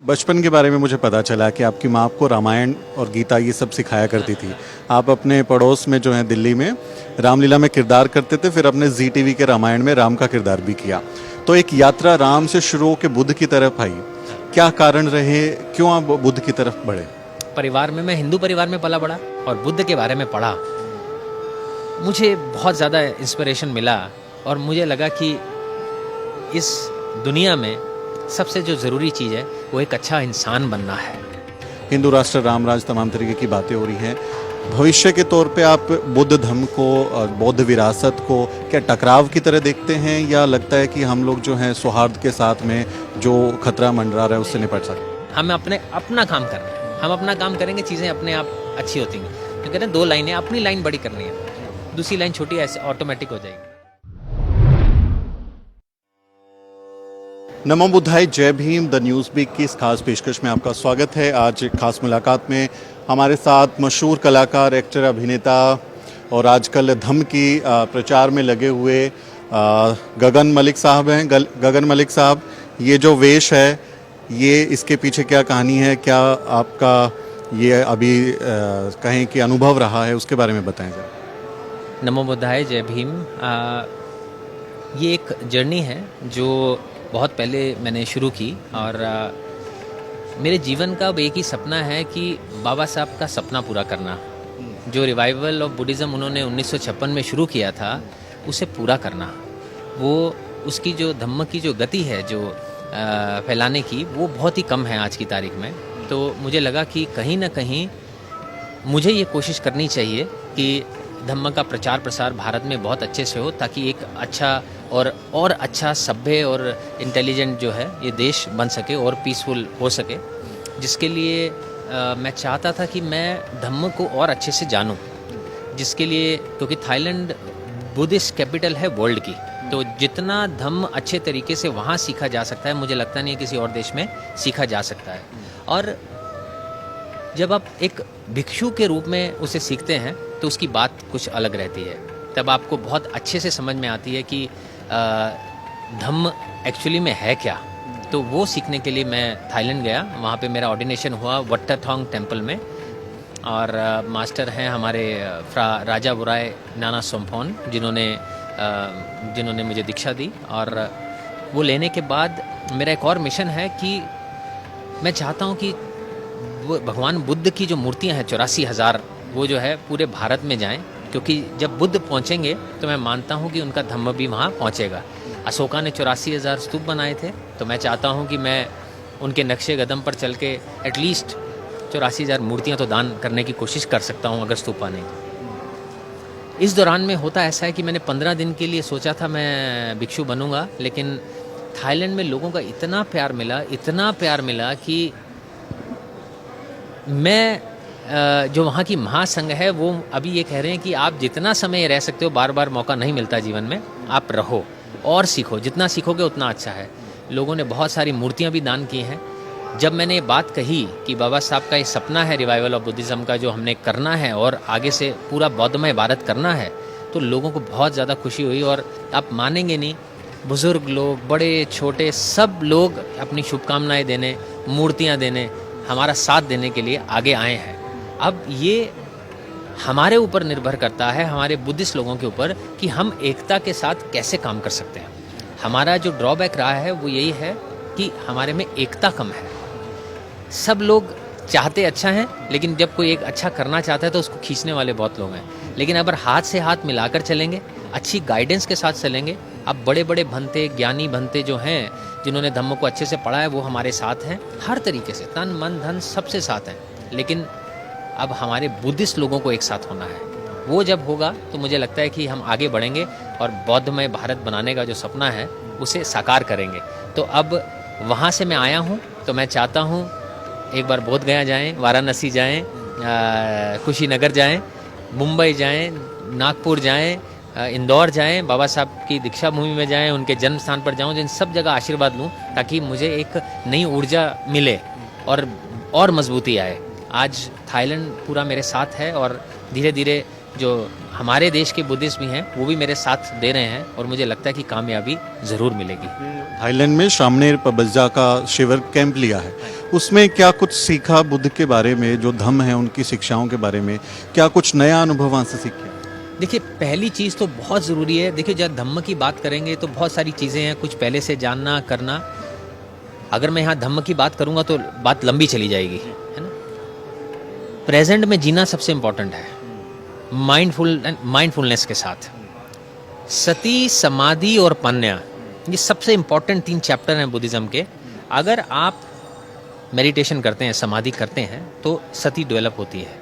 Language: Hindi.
बचपन के बारे में मुझे पता चला कि आपकी माँ आपको रामायण और गीता ये सब सिखाया करती थी। आप अपने पड़ोस में जो है दिल्ली में रामलीला में किरदार करते थे, फिर अपने जी टीवी के रामायण में राम का किरदार भी किया। तो एक यात्रा राम से शुरू होकर बुद्ध की तरफ आई। क्या कारण रहे, क्यों आप बुद्ध की तरफ बढ़े? परिवार में, मैं हिंदू परिवार में पला बड़ा और बुद्ध के बारे में पढ़ा। मुझे बहुत ज़्यादा इंस्पिरेशन मिला और मुझे लगा कि इस दुनिया में सबसे जो ज़रूरी चीज़ है वो एक अच्छा इंसान बनना है। हिंदू राष्ट्र, राम राज, तमाम तरीके की बातें हो रही हैं। भविष्य के तौर पे आप बुद्ध धर्म को और बौद्ध विरासत को क्या टकराव की तरह देखते हैं, या लगता है कि हम लोग जो हैं सौहार्द के साथ में जो खतरा मंडरा रहा है उससे निपट सकते हैं? हमें अपना काम करना है। हम अपना काम करेंगे, चीज़ें अपने आप अच्छी होती हैं। तो कहते हैं 2 लाइनें, अपनी लाइन बड़ी करनी है, दूसरी लाइन छोटी ऐसे ऑटोमेटिक हो जाएगी। नमो बुद्धाय, जय भीम। द न्यूज़ वीक की इस खास पेशकश में आपका स्वागत है। आज एक खास मुलाकात में हमारे साथ मशहूर कलाकार, एक्टर, अभिनेता और आजकल धम्म की प्रचार में लगे हुए गगन मलिक साहब हैं। गगन मलिक साहब, ये जो वेश है, ये इसके पीछे क्या कहानी है? क्या आपका ये अभी कहें कि अनुभव रहा है, उसके बारे में बताएं जरा। नमो बुद्धाय, जय भीम। ये एक जर्नी है जो बहुत पहले मैंने शुरू की और मेरे जीवन का अब एक ही सपना है कि बाबा साहब का सपना पूरा करना। जो रिवाइवल ऑफ बुद्धिज़्म उन्होंने 1956 में शुरू किया था, उसे पूरा करना। वो उसकी जो धम्म की जो गति है, जो फैलाने की, वो बहुत ही कम है आज की तारीख में। तो मुझे लगा कि कहीं ना कहीं मुझे ये कोशिश करनी चाहिए कि धम्म का प्रचार प्रसार भारत में बहुत अच्छे से हो, ताकि एक अच्छा और अच्छा सभ्य और इंटेलिजेंट जो है ये देश बन सके और पीसफुल हो सके। जिसके लिए मैं चाहता था कि मैं धम्म को और अच्छे से जानूं, जिसके लिए, क्योंकि थाईलैंड बुद्धिस्ट कैपिटल है वर्ल्ड की, तो जितना धम्म अच्छे तरीके से वहाँ सीखा जा सकता है, मुझे लगता नहीं है किसी और देश में सीखा जा सकता है। और जब आप एक भिक्षु के रूप में उसे सीखते हैं तो उसकी बात कुछ अलग रहती है। तब आपको बहुत अच्छे से समझ में आती है कि धम्म एक्चुअली में है क्या। तो वो सीखने के लिए मैं थाईलैंड गया। वहाँ पे मेरा ऑर्डिनेशन हुआ वट्टाथोंग टेम्पल में, और मास्टर हैं हमारे राजा बुराय नाना सोमफोन, जिन्होंने मुझे दीक्षा दी। और वो लेने के बाद मेरा एक और मिशन है कि मैं चाहता हूँ कि वो भगवान बुद्ध की जो मूर्तियाँ हैं 84,000, वो जो है पूरे भारत में जाएं, क्योंकि जब बुद्ध पहुँचेंगे तो मैं मानता हूँ कि उनका धम्म भी वहाँ पहुँचेगा। अशोका ने 84,000 स्तूप बनाए थे, तो मैं चाहता हूँ कि मैं उनके नक्शे कदम पर चल के एटलीस्ट 84,000 मूर्तियाँ तो दान करने की कोशिश कर सकता हूँ अगर स्तूप आने। इस दौरान में होता ऐसा है कि मैंने 15 दिन के लिए सोचा था मैं भिक्षु बनूंगा, लेकिन थाईलैंड में लोगों का इतना प्यार मिला कि मैं जो वहाँ की महासंघ है वो अभी ये कह रहे हैं कि आप जितना समय रह सकते हो, बार बार मौका नहीं मिलता जीवन में, आप रहो और सीखो, जितना सीखोगे उतना अच्छा है। लोगों ने बहुत सारी मूर्तियाँ भी दान की हैं। जब मैंने ये बात कही कि बाबा साहब का ये सपना है रिवाइवल ऑफ बुद्धिज़्म का, जो हमने करना है और आगे से पूरा बौद्धमय भारत करना है, तो लोगों को बहुत ज़्यादा खुशी हुई। और आप मानेंगे नहीं, बुज़ुर्ग लोग, बड़े छोटे, सब लोग अपनी शुभकामनाएँ देने, मूर्तियाँ देने, हमारा साथ देने के लिए आगे आए हैं। अब ये हमारे ऊपर निर्भर करता है, हमारे बुद्धिस्ट लोगों के ऊपर, कि हम एकता के साथ कैसे काम कर सकते हैं। हमारा जो ड्रॉबैक रहा है वो यही है कि हमारे में एकता कम है। सब लोग चाहते अच्छा हैं, लेकिन जब कोई एक अच्छा करना चाहता है तो उसको खींचने वाले बहुत लोग हैं। लेकिन अगर हाथ से हाथ मिलाकर चलेंगे, अच्छी गाइडेंस के साथ चलेंगे, अब बड़े बड़े भंते, ज्ञानी भंते जो हैं, जिन्होंने धम्म को अच्छे से पढ़ा है, वो हमारे साथ हैं हर तरीके से, तन मन धन सबसे साथ हैं। लेकिन अब हमारे बुद्धिस्ट लोगों को एक साथ होना है। वो जब होगा तो मुझे लगता है कि हम आगे बढ़ेंगे और बौद्धमय भारत बनाने का जो सपना है उसे साकार करेंगे। तो अब वहाँ से मैं आया हूँ, तो मैं चाहता हूँ एक बार बोध गया जाएं, वाराणसी जाएं, कुशीनगर जाएं, मुंबई जाएं, नागपुर जाएं, इंदौर जाएं, बाबा साहब की दीक्षा भूमि में जाएं, उनके जन्म स्थान पर जाऊं, जिन सब जगह आशीर्वाद लूं, ताकि मुझे एक नई ऊर्जा मिले और मजबूती आए। आज थाईलैंड पूरा मेरे साथ है और धीरे धीरे जो हमारे देश के बुद्धिस्ट भी हैं वो भी मेरे साथ दे रहे हैं और मुझे लगता है कि कामयाबी ज़रूर मिलेगी। थाईलैंड में श्रामनेर पबज्जा का शिविर कैंप लिया है, उसमें क्या कुछ सीखा बुद्ध के बारे में, जो धम्म है उनकी शिक्षाओं के बारे में, क्या कुछ नया अनुभव वहाँ से सीखे? देखिए पहली चीज़ तो बहुत ज़रूरी है। देखिए जब धम्म की बात करेंगे तो बहुत सारी चीज़ें हैं, कुछ पहले से जानना करना। अगर मैं यहाँ धम्म की बात करूँगा तो बात लंबी चली जाएगी, है ना। प्रेजेंट में जीना सबसे इम्पोर्टेंट है, माइंडफुलनेस के साथ। सती, समाधि और पन्या, ये सबसे इम्पोर्टेंट 3 चैप्टर हैं बुद्धिज़्म के। अगर आप मेडिटेशन करते हैं, समाधि करते हैं तो सती डेवलप होती है।